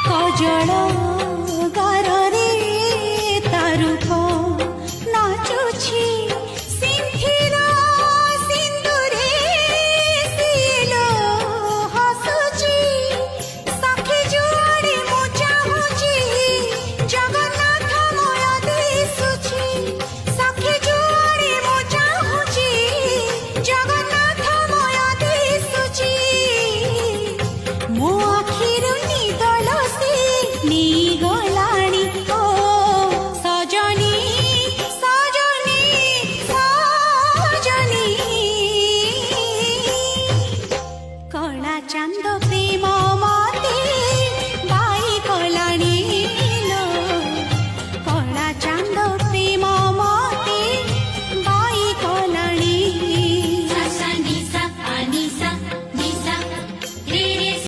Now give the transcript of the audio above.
causal गारे तारुप नाचुछि सिंथिरा सिंदूरे सिलो हसुछि सखी जुआड़े मु चाहुछि जगन्नाथ मय दिसुछि सखी जुआड़े मु चाहुछि जगन्नाथ मय दिसुछि मो आखिरु निदल से नी गलाणी ओ सजनी सजनी सजनी कला चांद प्रेम